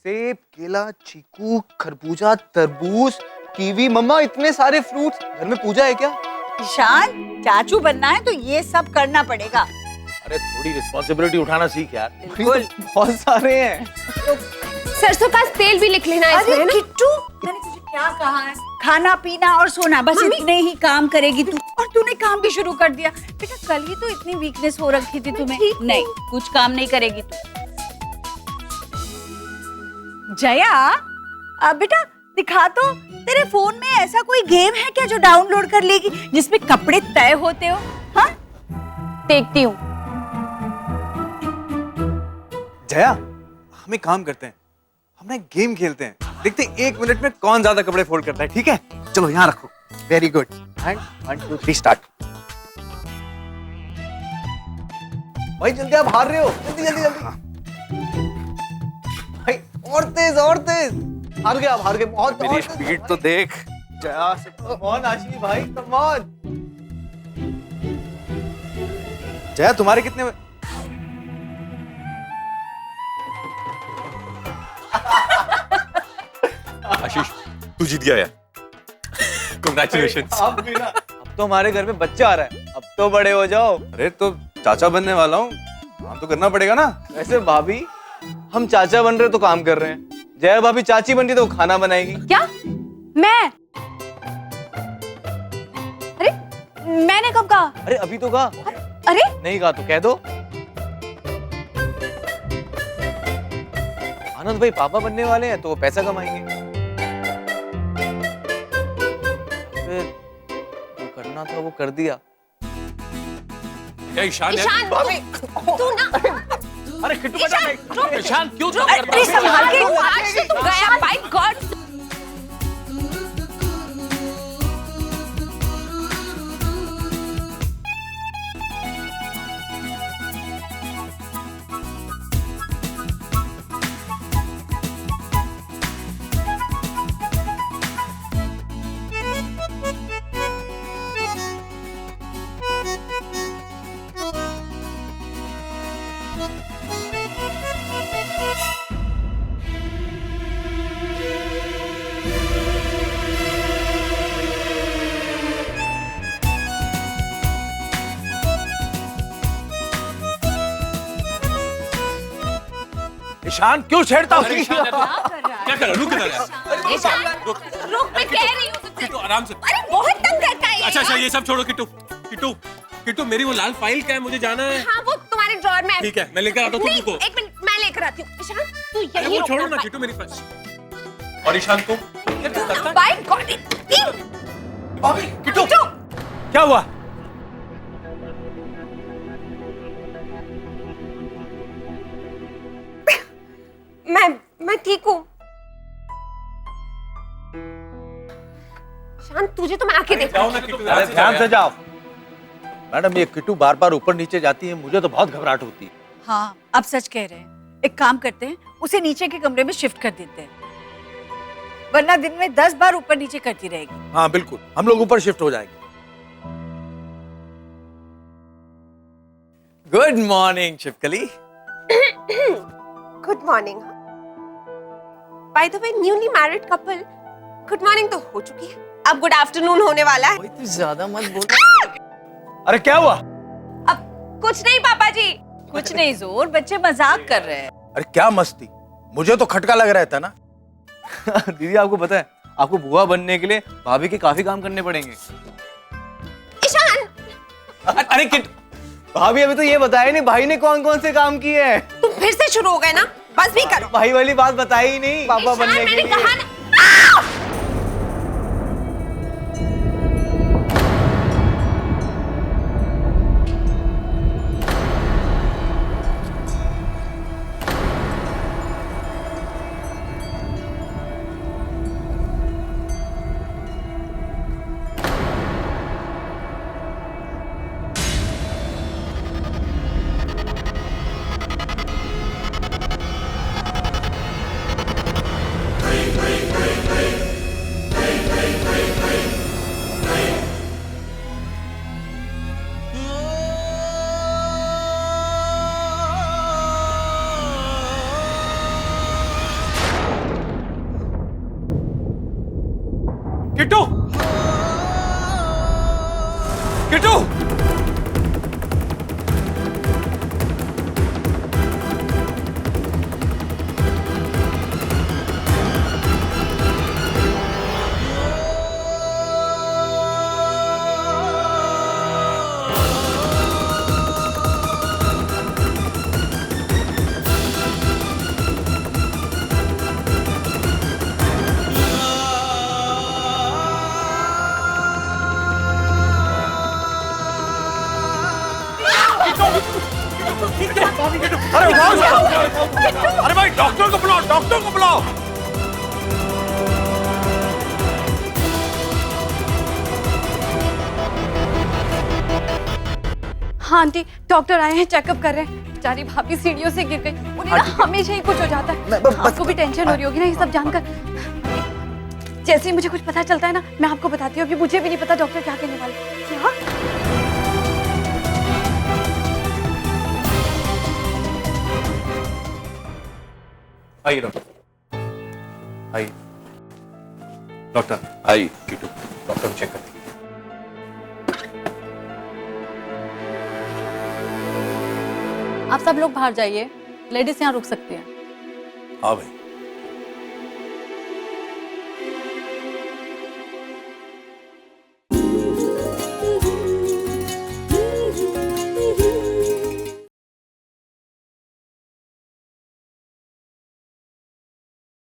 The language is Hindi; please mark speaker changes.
Speaker 1: सेब, केला, चीकू, खरबूजा, तरबूज, कीवी। मम्मा इतने सारे फ्रूट्स, घर में पूजा है क्या?
Speaker 2: ईशान, चाचू बनना है तो ये सब करना पड़ेगा।
Speaker 3: अरे थोड़ी रिस्पॉन्सिबिलिटी उठाना सीख यार।
Speaker 1: बिल्कुल, बहुत सारे हैं।
Speaker 4: सरसों का तेल भी लिख लेना इसमें,
Speaker 2: अरे
Speaker 4: है ना?
Speaker 2: किट्टू, मैंने तुझे क्या कहा है? खाना पीना और सोना, बस इतने ही काम करेगी तू। और तूने काम भी शुरू कर दिया। बेटा कल ही तो इतनी वीकनेस हो रखी थी तुम्हें। नहीं, कुछ काम नहीं करेगी तू। जया, बेटा दिखा तो, तेरे फोन में ऐसा कोई गेम है क्या जो डाउनलोड कर लेगी जिसमें कपड़े तय होते हो? हाँ,
Speaker 4: देखती हूँ।
Speaker 1: जया, हम एक काम करते हैं, हम ना एक गेम खेलते हैं, देखते हैं 1 मिनट में कौन ज्यादा कपड़े फोल्ड करता है। ठीक है, चलो यहाँ रखो। Very good. And 1 2 3 start. भाई जल्दी, आप हार रहे हो। जल्दी जल्दी जल्दी भाई, और तेज और तेज। हार गए आप, हार गए। बहुत
Speaker 3: मेरी स्पीड तो देख।
Speaker 1: जया से कौन, आशीष भाई कम ऑन। जया तुम्हारे कितने?
Speaker 3: आशीष तू जीत गया यार। कांग्रेचुलेशंस।
Speaker 1: अब तो हमारे घर में बच्चा आ रहा है, अब तो बड़े हो जाओ। अरे तो चाचा बनने वाला हूँ, काम तो करना पड़ेगा ना। वैसे भाभी, हम चाचा बन रहे तो काम कर रहे हैं। जया भाभी चाची बन रही तो खाना बनाएगी।
Speaker 4: क्या? मैं? अरे मैंने कब कहा?
Speaker 1: अरे अभी तो कहा।
Speaker 4: अरे
Speaker 1: नहीं कहा तो कह दो। आनंद भाई पापा बनने वाले हैं तो वो पैसा कमाएंगे। फिर जो करना था वो कर दिया।
Speaker 3: ईशान
Speaker 4: ईशान, तू ना।
Speaker 3: अरे किट्टू बचा। ईशान क्यों तो
Speaker 4: अरे संभाल के, आज तो तू गया। Bye God.
Speaker 3: ईशान क्यों छेड़ता है? क्या कर रहा है? रुक इधर।
Speaker 4: ईशान रुक, मैं कह रही हूँ तुझसे।
Speaker 3: किट्टू आराम से।
Speaker 4: अरे बहुत तंग करता है ये।
Speaker 3: अच्छा ये सब छोड़ो। किट्टू किट्टू किट्टू मेरी वो लाल फाइल क्या है, मुझे जाना है।
Speaker 4: हाँ वो तुम्हारे ड्रॉअर में है।
Speaker 3: ठीक है मैं लेकर आता हूँ।
Speaker 4: नहीं,
Speaker 3: तुमको
Speaker 4: एक मिनट मैं लेकर आती हूँ। ईशान तू
Speaker 3: अरे
Speaker 4: यही
Speaker 3: वो छोड़ो ना किट्टू, मेरी पास। और ईशान तुम क्या करता है?
Speaker 4: Bye God.
Speaker 3: किट्टू क्या हुआ?
Speaker 4: मैं ठीक हूँ। शांत, तुझे तो मैं आके देखा।
Speaker 3: जाओ ना किट्टू।
Speaker 1: अरे ध्यान से जाओ। मैडम ये किट्टू बार बार ऊपर नीचे जाती है, मुझे तो बहुत घबराहट होती है।
Speaker 2: हाँ, अब सच कह रहे हैं। एक काम करते हैं, उसे नीचे के कमरे में शिफ्ट कर देते हैं, वरना दिन में 10 बार ऊपर नीचे करती रहेगी।
Speaker 3: हाँ बिल्कुल, हम लोग ऊपर शिफ्ट हो जाएंगे।
Speaker 1: Good morning Shivkali.
Speaker 4: Good morning. By the way newly married couple, good morning तो हो चुकी है, अब गुड आफ्टरनून होने वाला है।
Speaker 1: तू ज्यादा मत बोल। अरे क्या हुआ?
Speaker 4: अब कुछ नहीं पापा जी।
Speaker 2: कुछ नहीं जोर, बच्चे मजाक कर रहे हैं।
Speaker 3: अरे क्या मस्ती, मुझे तो खटका लग रहा था ना।
Speaker 1: दीदी आपको पता है, आपको बुआ बनने के लिए भाभी के काफी काम करने पड़ेंगे।
Speaker 4: ईशान
Speaker 1: अरे किट, भाभी अभी तो ये बताया नहीं भाई ने कौन कौन से काम किए हैं।
Speaker 4: तुम फिर से शुरू हो गए ना, बस भी करो।
Speaker 1: भाई वाली बात बताई ही नहीं पापा
Speaker 4: ईशान,
Speaker 1: बनने के
Speaker 4: मैंने
Speaker 1: लिए।
Speaker 4: कहा ना।
Speaker 3: किट्टू अरे उठाओ अरे भाई डॉक्टर को बुलाओ डॉक्टर को बुलाओ
Speaker 5: हाँ आंटी डॉक्टर आए हैं चेकअप कर रहे हैं बेचारी भाभी सीढ़ियों से गिर गई उन्हें ना हमेशा ही कुछ हो जाता है आपको भी टेंशन हो रही होगी ना ये सब जानकर जैसे ही मुझे कुछ पता चलता है ना मैं आपको बताती हूँ अभी मुझे भी नहीं पता डॉक्टर क्या कहने वाले क्या
Speaker 3: आइए डॉक्टर आइए डॉक्टर आइए किट्टू डॉक्टर चेक कर लीजिए
Speaker 5: आप सब लोग बाहर जाइए लेडीज यहाँ रुक सकती हैं
Speaker 3: हाँ भाई